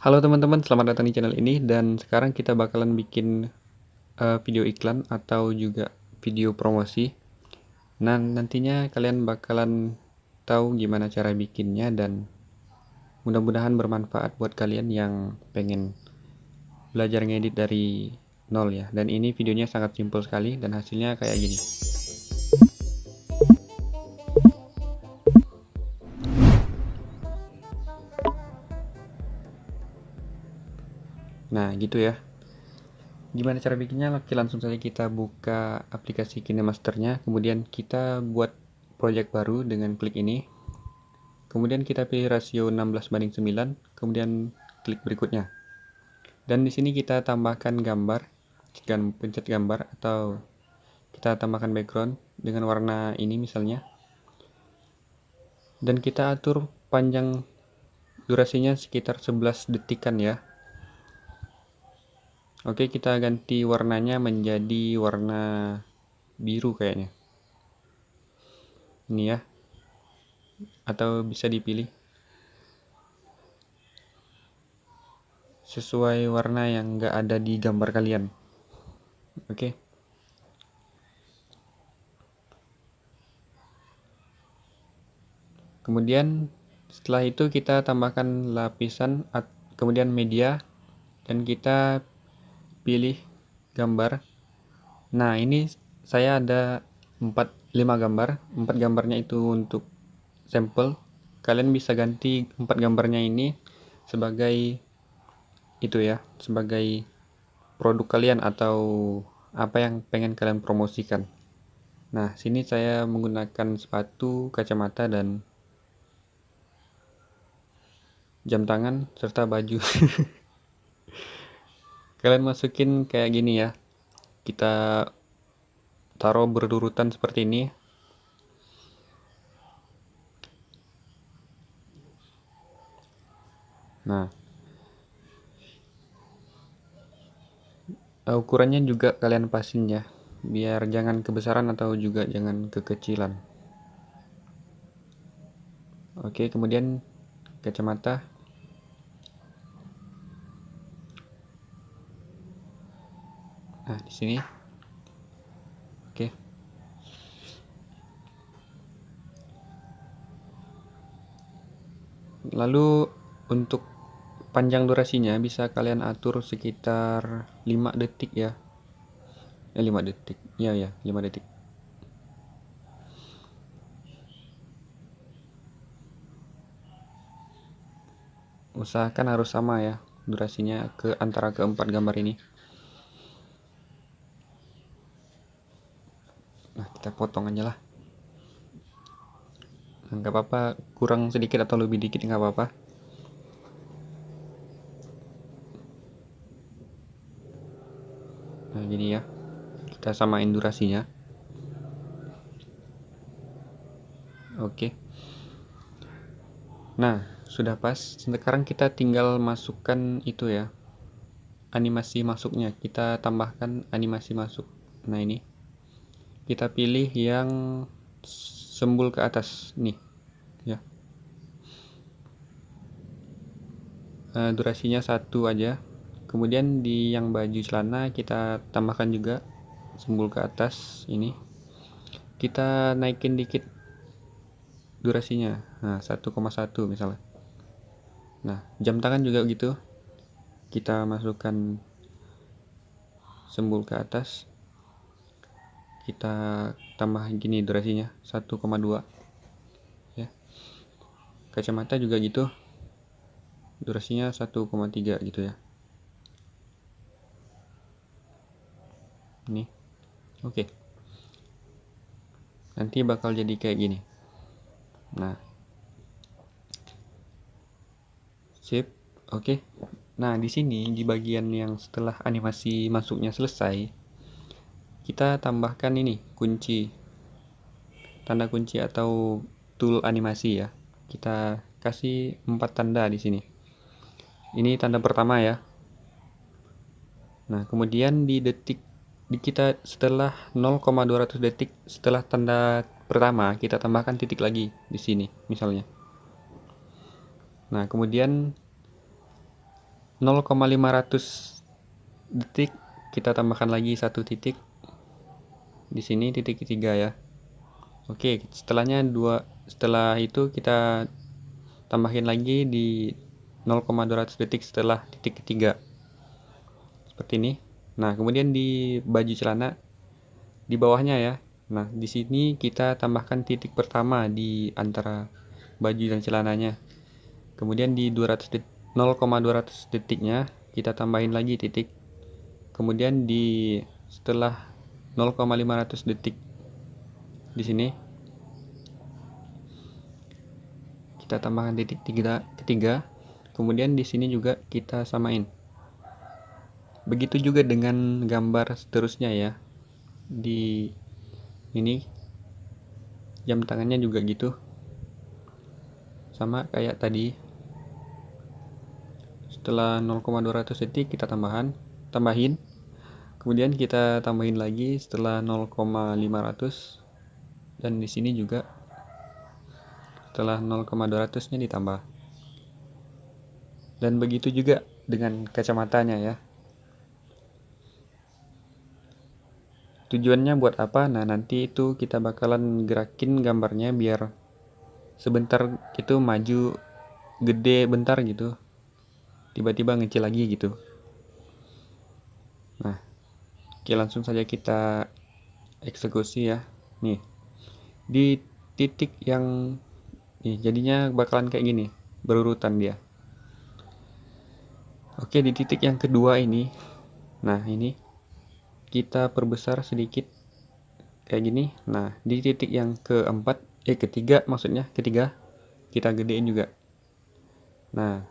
Halo teman-teman, selamat datang di channel ini dan sekarang kita bakalan bikin video iklan atau juga video promosi. Nah, nantinya kalian bakalan tahu gimana cara bikinnya dan mudah-mudahan bermanfaat buat kalian yang pengen belajar ngedit dari nol ya. Dan ini videonya sangat simpel sekali dan hasilnya kayak gini. Nah, gitu ya. Gimana cara bikinnya? Oke, langsung saja kita buka aplikasi KineMaster-nya, kemudian kita buat project baru dengan klik ini. Kemudian kita pilih rasio 16:9, kemudian klik berikutnya. Dan di sini kita tambahkan gambar, dan pencet gambar atau kita tambahkan background dengan warna ini misalnya. Dan kita atur panjang durasinya sekitar 11 detikan ya. Oke, kita ganti warnanya menjadi warna biru kayaknya. Ini ya. Atau bisa dipilih sesuai warna yang nggak ada di gambar kalian. Oke. Kemudian setelah itu kita tambahkan lapisan, kemudian media, dan kita pilih gambar. Nah, ini saya ada 5 gambar. 4 gambarnya itu untuk sampel. Kalian bisa ganti 4 gambarnya ini sebagai itu ya, sebagai produk kalian atau apa yang pengen kalian promosikan. Nah, sini saya menggunakan sepatu, kacamata, dan jam tangan serta baju. Kalian masukin kayak gini ya. Kita taruh berurutan seperti ini. Nah, ukurannya juga kalian pasin ya, biar jangan kebesaran atau juga jangan kekecilan. Oke, kemudian kacamata. Nah, di sini. Oke. Lalu untuk panjang durasinya bisa kalian atur sekitar 5 detik ya. 5 detik. Ya, 5 detik. Usahakan harus sama ya durasinya antara keempat gambar ini. Nah, kita potong aja lah. Nggak apa-apa, kurang sedikit atau lebih dikit nggak apa-apa. Nah, gini ya, kita samain durasinya. Oke. Nah, sudah pas. Sekarang kita tinggal masukkan itu ya, animasi masuknya. Kita tambahkan animasi masuk. Nah, ini kita pilih yang sembul ke atas nih ya. Durasinya 1 aja. Kemudian di yang baju celana kita tambahkan juga sembul ke atas ini. Kita naikin dikit durasinya. Nah, 1,1 misalnya. Nah, jam tangan juga gitu. Kita masukkan sembul ke atas. Kita tambah gini durasinya 1,2 ya. Kacamata juga gitu. Durasinya 1,3 gitu ya. Ini. Oke. Nanti bakal jadi kayak gini. Nah. Sip. Oke. Nah, di sini di bagian yang setelah animasi masuknya selesai, kita tambahkan ini kunci, tanda kunci atau tool animasi ya. Kita kasih 4 tanda di sini. Ini tanda pertama ya. Nah, kemudian di kita setelah 0,200 detik setelah tanda pertama, kita tambahkan titik lagi di sini misalnya. Nah, kemudian 0,500 detik kita tambahkan lagi satu titik di sini, titik ketiga ya. Oke, setelah itu kita tambahin lagi di 0,200 detik setelah titik ketiga seperti ini. Nah, kemudian di baju celana di bawahnya ya. Nah, di sini kita tambahkan titik pertama di antara baju dan celananya. Kemudian di 0,200 detiknya kita tambahin lagi titik. Kemudian setelah 0,500 detik di sini kita tambahkan titik ketiga. Kemudian di sini juga kita samain. Begitu juga dengan gambar seterusnya ya. Di ini jam tangannya juga gitu. Sama kayak tadi. Setelah 0,200 detik kita tambahin. Kemudian kita tambahin lagi setelah 0,500 dan di sini juga setelah 0,200-nya ditambah. Dan begitu juga dengan kacamatanya ya. Tujuannya buat apa? Nah, nanti itu kita bakalan gerakin gambarnya biar sebentar itu maju gede bentar gitu. Tiba-tiba ngecil lagi gitu. Nah, oke, langsung saja kita eksekusi ya. Nih, di titik yang nih jadinya bakalan kayak gini, berurutan dia. Oke, di titik yang kedua ini. Nah, ini kita perbesar sedikit kayak gini. Nah, di titik yang ketiga maksudnya, kita gedein juga. Nah,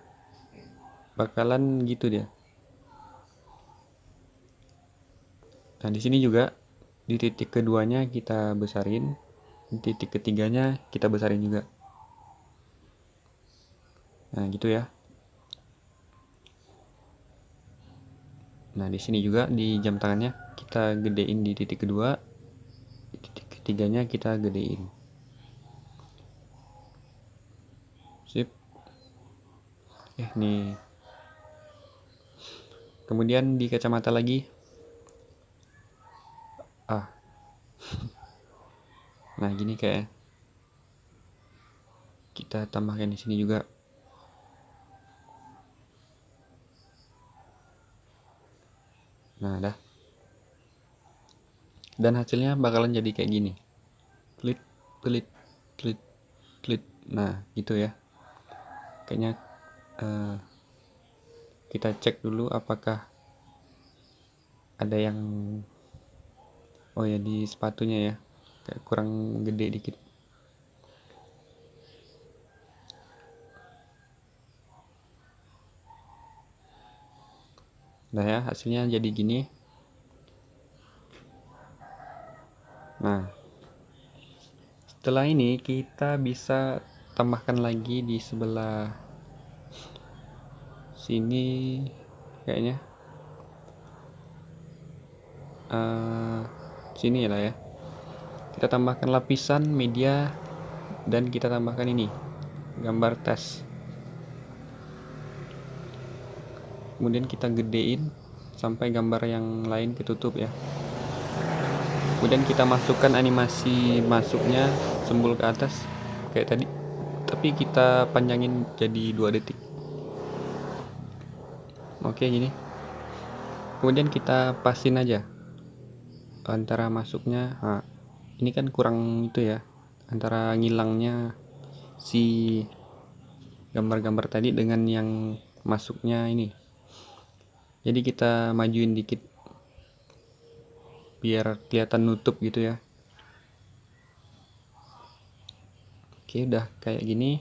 bakalan gitu dia. Nah, di sini juga di titik keduanya kita besarin, di titik ketiganya kita besarin juga. Nah, gitu ya. Nah, di sini juga di jam tangannya kita gedein di titik kedua, di titik ketiganya kita gedein. Sip. Nih. Kemudian di kacamata lagi. Nah, gini kayak kita tambahkan di sini juga. Nah, dah. Dan hasilnya bakalan jadi kayak gini. Klik, klik, klik, klik. Nah, gitu ya. Kayaknya kita cek dulu apakah ada yang di sepatunya ya. Kayak kurang gede dikit. Nah ya, hasilnya jadi gini. Nah, setelah ini kita bisa tambahkan lagi di sebelah sini kayaknya. Sini lah ya. Kita tambahkan lapisan media dan kita tambahkan ini gambar tes. Kemudian kita gedein sampai gambar yang lain ketutup ya. Kemudian kita masukkan animasi masuknya sembul ke atas kayak tadi, tapi kita panjangin jadi 2 detik. Oke, gini. Kemudian kita pasin aja antara masuknya. Nah, ini kan kurang itu ya, antara ngilangnya si gambar-gambar tadi dengan yang masuknya ini. Jadi kita majuin dikit biar kelihatan nutup gitu ya. Oke, udah kayak gini.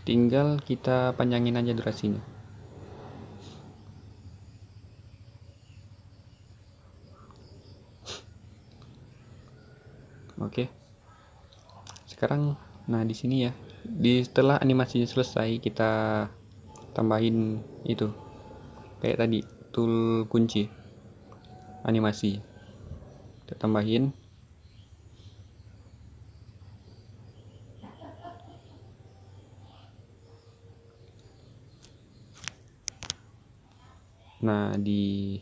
Tinggal kita panjangin aja durasinya. Oke. Sekarang nah di sini ya. Setelah animasinya selesai kita tambahin itu. Kayak tadi, tool kunci animasi. Kita tambahin. Nah, di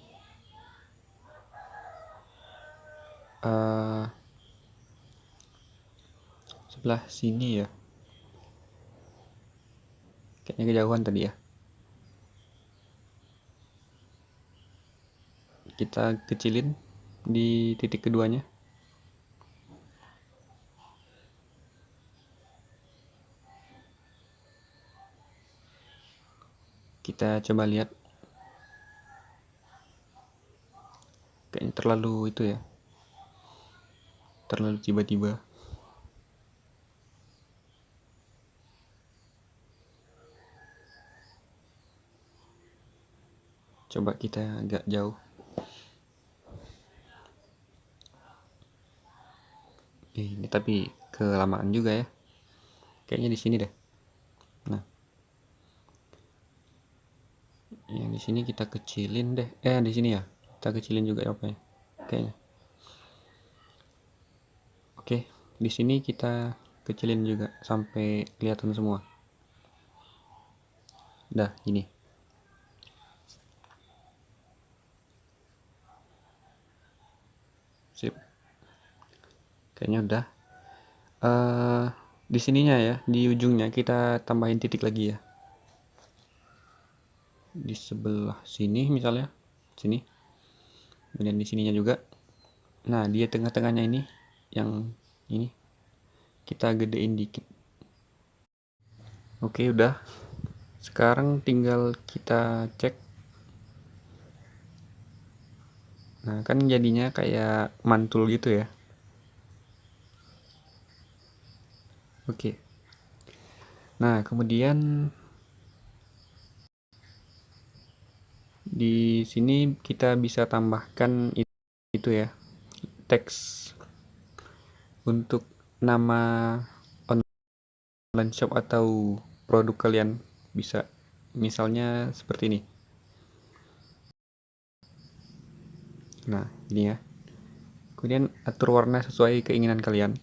sebelah sini ya, kayaknya kejauhan tadi ya. Kita kecilin di titik keduanya. Kita coba lihat. Kayaknya terlalu itu ya, terlalu tiba-tiba. Coba kita agak jauh. Ini tapi kelamaan juga ya. Kayaknya di sini deh. Nah, yang di sini kita kecilin deh. Di sini ya. Kita kecilin juga ya, apa ya? Kayaknya. Oke, di sini kita kecilin juga sampai kelihatan semua. Dah, ini. Sip. Kayaknya udah. Di sininya ya, di ujungnya kita tambahin titik lagi ya. Di sebelah sini misalnya, sini. Kemudian di sininya juga. Nah, dia tengah-tengahnya ini, yang ini kita gedein dikit. Oke, udah. Sekarang tinggal kita cek. Nah, kan jadinya kayak mantul gitu ya. Oke. Nah, kemudian di sini kita bisa tambahkan itu ya, teks untuk nama online shop atau produk kalian. Bisa misalnya seperti ini. Nah, ini ya. Kemudian atur warna sesuai keinginan kalian.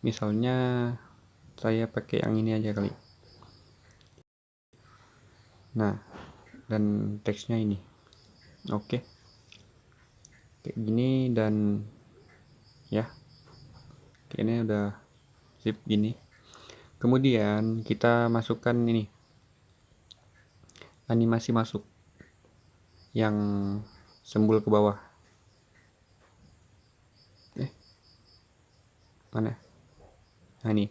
Misalnya saya pakai yang ini aja kali. Nah, dan teksnya ini. Oke. Kayak gini dan ya. Kayaknya udah sip gini. Kemudian kita masukkan ini. Animasi masuk yang sembul ke bawah. Mana? Nah, ini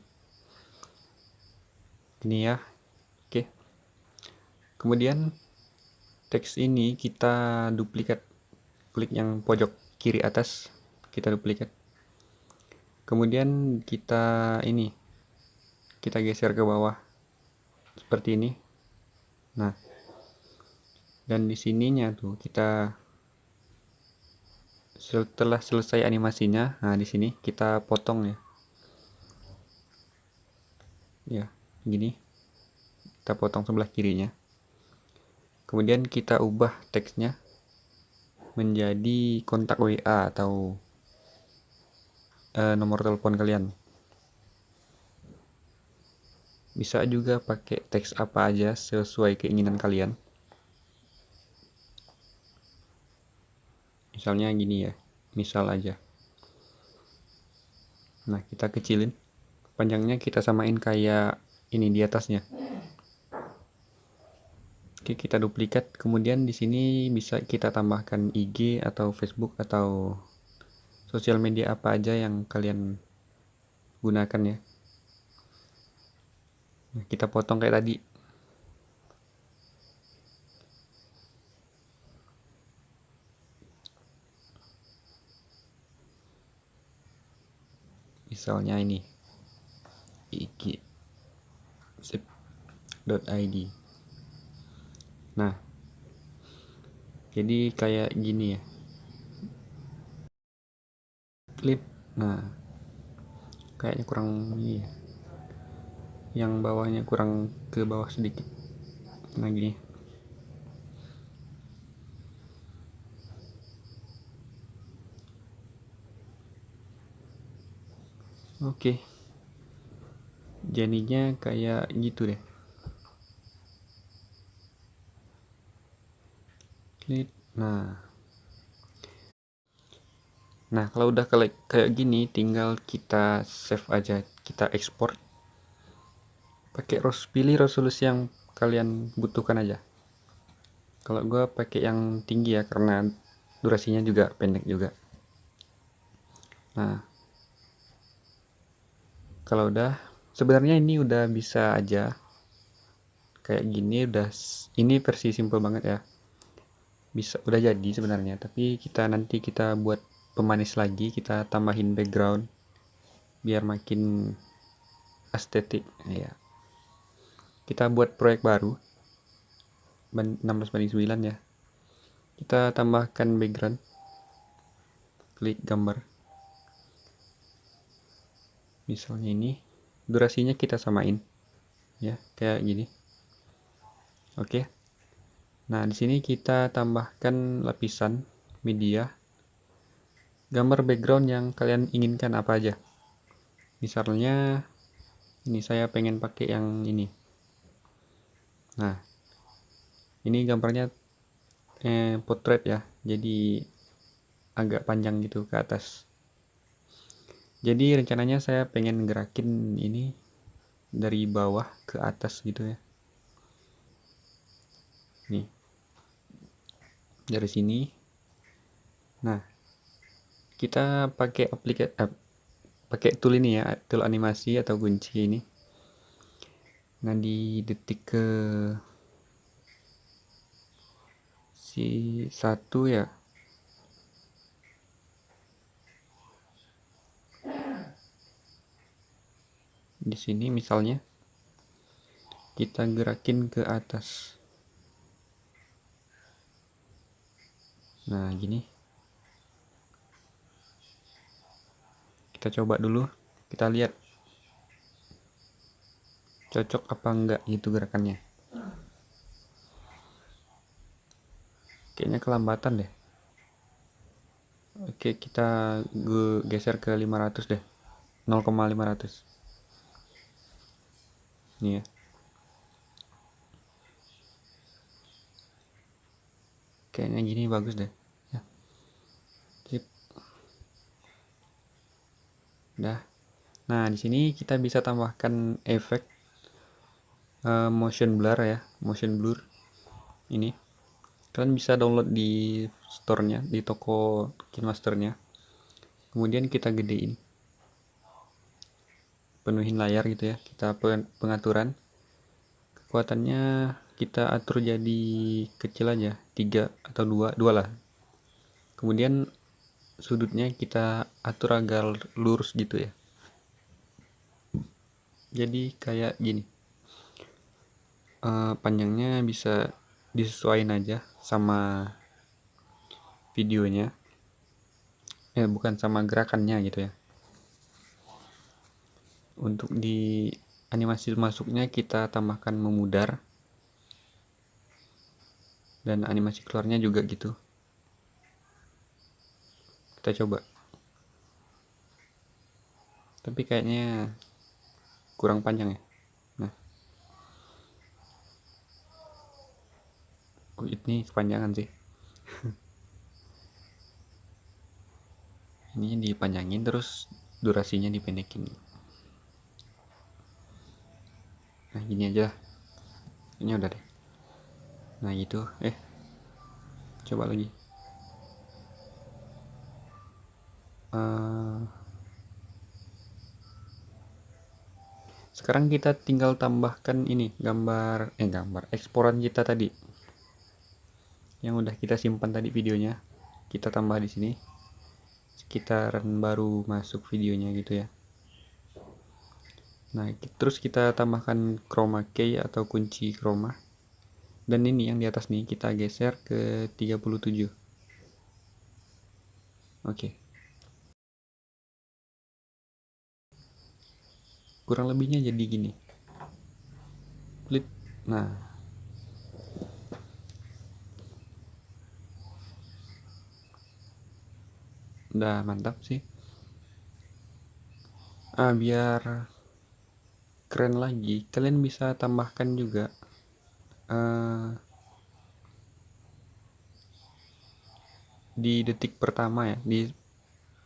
ya. Oke. Kemudian teks ini kita duplikat. Klik yang pojok kiri atas, kita duplikat. Kemudian kita geser ke bawah seperti ini. Nah, dan di sininya tuh kita setelah selesai animasinya, nah di sini kita potong ya. Ya, gini. Kita potong sebelah kirinya. Kemudian kita ubah teksnya menjadi kontak WA atau nomor telepon kalian. Bisa juga pakai teks apa aja sesuai keinginan kalian. Misalnya gini ya, misal aja. Nah, kita kecilin. Panjangnya kita samain kayak ini di atasnya. Oke, kita duplikat. Kemudian di sini bisa kita tambahkan IG atau Facebook atau sosial media apa aja yang kalian gunakan ya. Nah, kita potong kayak tadi. Misalnya ini ig.id. Nah, jadi kayak gini ya. Klip. Nah, kayaknya kurang ini ya. Yang bawahnya kurang ke bawah sedikit. Nah, gini. Oke. Jadinya kayak gitu deh. Klik. Nah kalau udah kayak gini, tinggal kita save aja, kita ekspor. Pilih resolusi yang kalian butuhkan aja. Kalau gue pakai yang tinggi ya, karena durasinya juga pendek juga. Nah kalau udah, sebenarnya ini udah bisa aja kayak gini. Ini versi simple banget ya, udah jadi sebenarnya. Tapi nanti kita buat pemanis lagi, kita tambahin background biar makin estetik ya. Kita buat proyek baru 16:9 ya. Kita tambahkan background, klik gambar, misalnya ini, durasinya kita samain ya, kayak gini. Oke. Nah di sini kita tambahkan lapisan media, gambar background yang kalian inginkan apa aja. Misalnya ini saya pengen pakai yang ini. Nah ini gambarnya potret ya, jadi agak panjang gitu ke atas. Jadi rencananya saya pengen gerakin ini dari bawah ke atas gitu ya. Nih dari sini. Nah kita pakai pakai tool ini ya, tool animasi atau kunci ini. Nah di detik ke satu ya, di sini misalnya kita gerakin ke atas. Nah gini, kita coba dulu, kita lihat cocok apa enggak gitu gerakannya. Kayaknya kelambatan deh. Oke, kita geser ke 500 deh, 0,500 nih ya. Kayaknya gini bagus deh ya. Sip. Dah. Nah di sini kita bisa tambahkan efek motion blur ya, motion blur ini. Kalian bisa download di store-nya, di toko KineMaster-nya. Kemudian kita gedein, penuhin layar gitu ya. Kita pengaturan kekuatannya kita atur jadi kecil aja, 3 atau 2 lah. Kemudian sudutnya kita atur agar lurus gitu ya, jadi kayak gini. Panjangnya bisa disesuaikan aja sama videonya, bukan sama gerakannya gitu ya. Untuk di animasi masuknya kita tambahkan memudar, dan animasi keluarnya juga gitu. Kita coba, tapi kayaknya kurang panjang ya. Nah ini kepanjangan sih. Ini dipanjangin terus durasinya dipendekin. Nah gini aja, ini udah deh. Nah gitu, coba lagi. Sekarang kita tinggal tambahkan ini gambar eksporan kita tadi yang udah kita simpan tadi videonya. Kita tambah di sini sekitaran baru masuk videonya gitu ya. Nah terus kita tambahkan chroma key atau kunci chroma, dan ini yang di atas nih kita geser ke 37. Oke. Kurang lebihnya jadi gini. Klik. Nah udah mantap sih. Biar keren lagi, kalian bisa tambahkan juga di detik pertama ya, di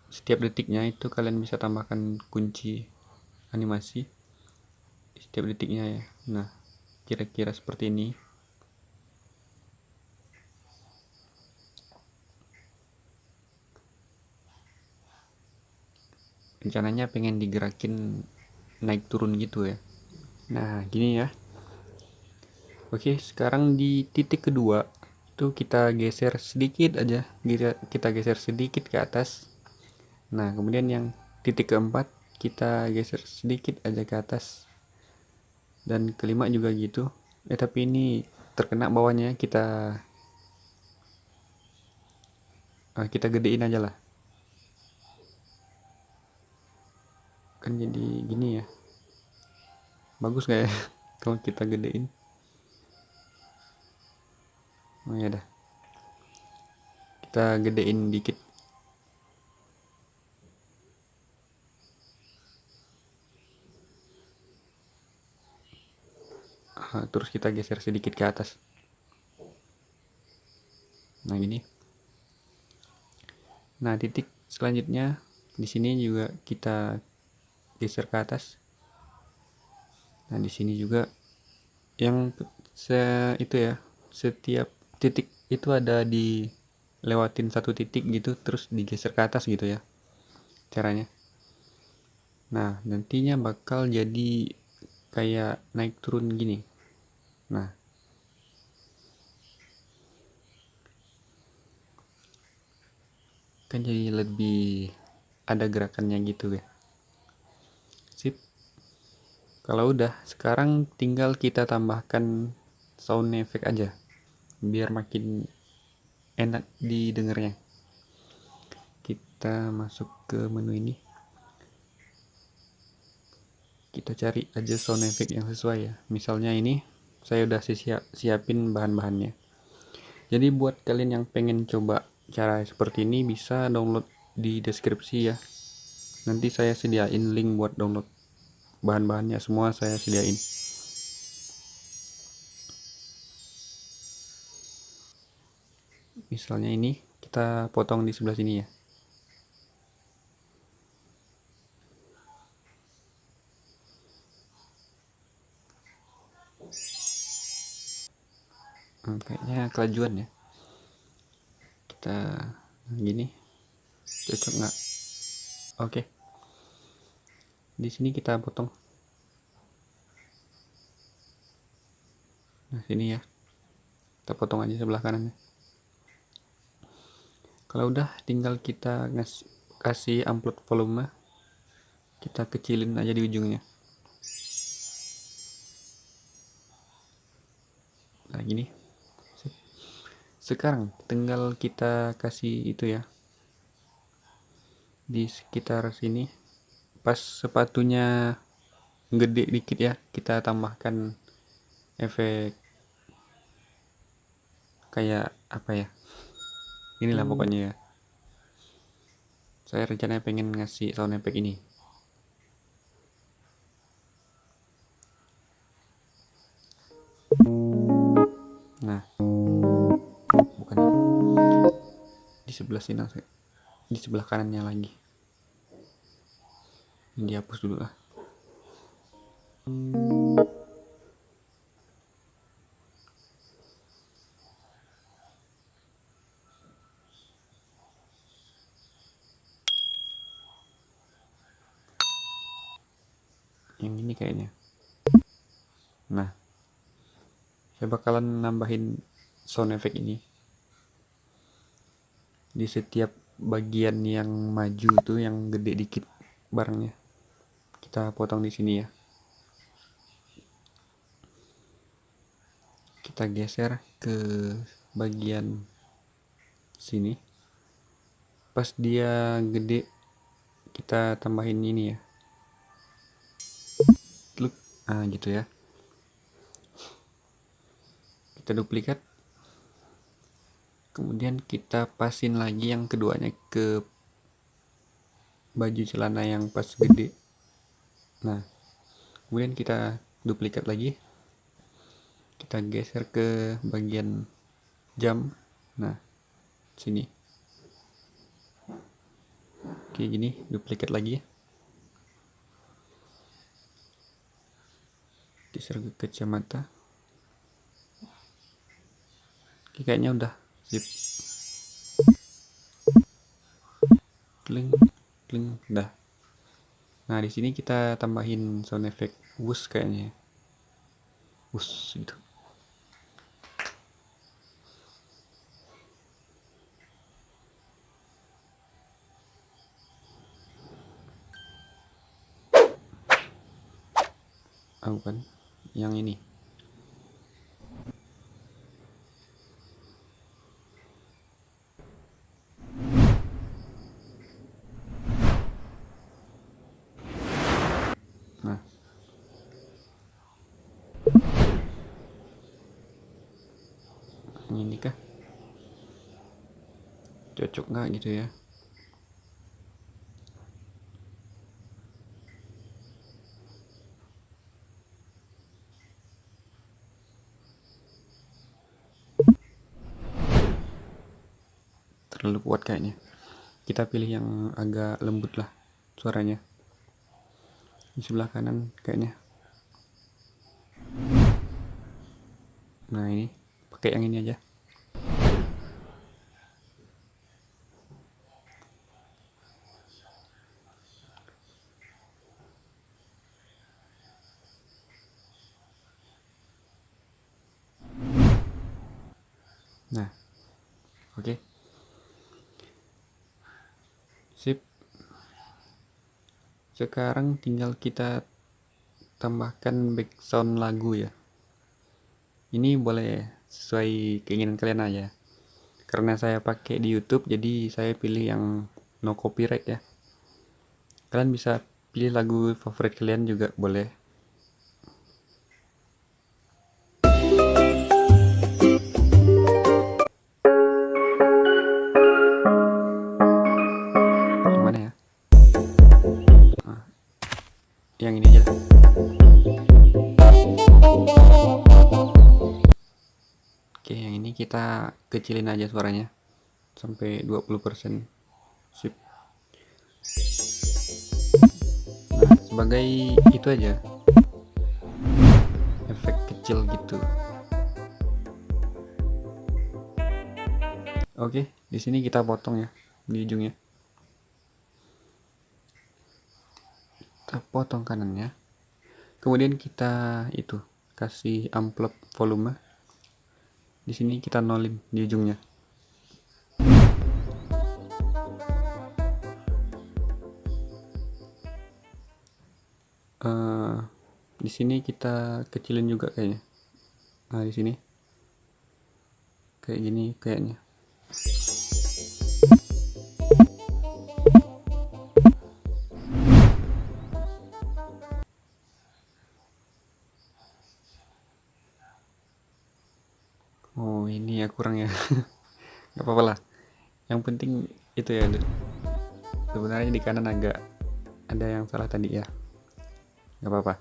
setiap detiknya itu kalian bisa tambahkan kunci animasi di setiap detiknya ya. Nah, kira-kira seperti ini. Rencananya pengen digerakin naik turun gitu ya. Nah, gini ya. Oke, sekarang di titik kedua itu kita geser sedikit aja, kita geser sedikit ke atas. Nah, kemudian yang titik keempat kita geser sedikit aja ke atas, dan kelima juga gitu. Tapi ini terkena bawahnya, kita gedein aja lah, kan jadi gini ya. Bagus gak ya kalau kita gedein? Oh ya dah, kita gedein dikit. Terus kita geser sedikit ke atas. Nah gini. Nah, titik selanjutnya di sini juga kita geser ke atas. Nah, di sini juga yang itu ya, setiap titik itu ada di lewatin satu titik gitu, terus digeser ke atas gitu ya caranya. Nah, nantinya bakal jadi kayak naik turun gini. Nah, kan jadi lebih ada gerakannya gitu ya. Sip. Kalau udah, sekarang tinggal kita tambahkan sound effect aja biar makin enak didengarnya. Kita masuk ke menu ini, kita cari aja sound effect yang sesuai ya. Misalnya ini saya udah siapin bahan-bahannya. Jadi buat kalian yang pengen coba cara seperti ini bisa download di deskripsi ya. Nanti saya sediain link buat download bahan-bahannya, semua saya sediain. Misalnya ini kita potong di sebelah sini ya. Kayaknya kelajuan ya. Kita gini, cocok nggak? Oke. Di sini kita potong. Nah, sini ya. Kita potong aja sebelah kanannya. Kalau udah, tinggal kita kasih amplop volume, kita kecilin aja di ujungnya. Nah gini. Sekarang tinggal kita kasih itu ya, di sekitar sini. Pas sepatunya gede dikit ya, kita tambahkan efek kayak apa ya, inilah pokoknya ya. Saya rencananya pengen ngasih sound effect ini. Nah, bukan di sebelah sini, di sebelah kanannya lagi. Ini dihapus dulu lah. Yang ini kayaknya. Nah, saya bakalan nambahin sound effect ini di setiap bagian yang maju tuh, yang gede dikit barangnya. Kita potong di sini ya. Kita geser ke bagian sini. Pas dia gede, kita tambahin ini ya. Look, gitu ya. Kita duplikat. Kemudian kita pasin lagi yang keduanya ke baju celana yang pas gede. Nah, kemudian kita duplikat lagi. Kita geser ke bagian jam. Nah, sini. Oke, gini duplicate lagi, geser ke kacamata. Oke, kayaknya udah. Sip. Kling, kling, udah. Nah, di sini kita tambahin sound effect whoosh kayaknya. Whoosh gitu. Bukan yang ini. Nah, ini kah cocok nggak gitu ya? Terlalu kuat kayaknya. Kita pilih yang agak lembut lah suaranya. Di sebelah kanan kayaknya. Nah, ini pakai yang ini aja. Nah, oke. Sip. Sekarang tinggal kita tambahkan background lagu ya. Ini boleh sesuai keinginan kalian aja. Karena saya pakai di YouTube, jadi saya pilih yang no copyright ya. Kalian bisa pilih lagu favorit kalian juga boleh. Gimana ya? Nah, yang ini aja. Oke, yang ini kita kecilin aja suaranya sampai 20%. Sip. Nah, sebagai itu aja, efek kecil gitu. Oke, di sini kita potong ya di ujungnya. Kita potong kanannya. Kemudian kita itu kasih amplop volume. Di sini kita nolin di ujungnya. Di sini kita kecilin juga kayaknya. Nah, di sini kayak gini kayaknya. Oh, ini ya kurang ya. Gak apa-apa lah. Yang penting itu ya. Sebenarnya di kanan agak ada yang salah tadi ya. Gak apa-apa.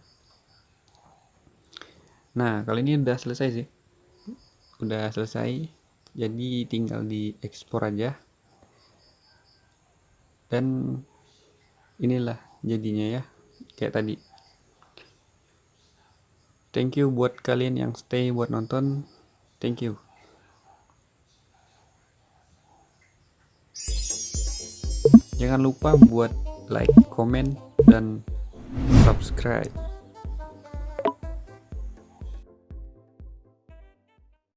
Nah, kali ini udah selesai sih. Udah selesai. Jadi tinggal di ekspor aja. Dan inilah jadinya ya. Kayak tadi. Thank you buat kalian yang stay buat nonton. Thank you. Jangan lupa buat like, comment, dan subscribe.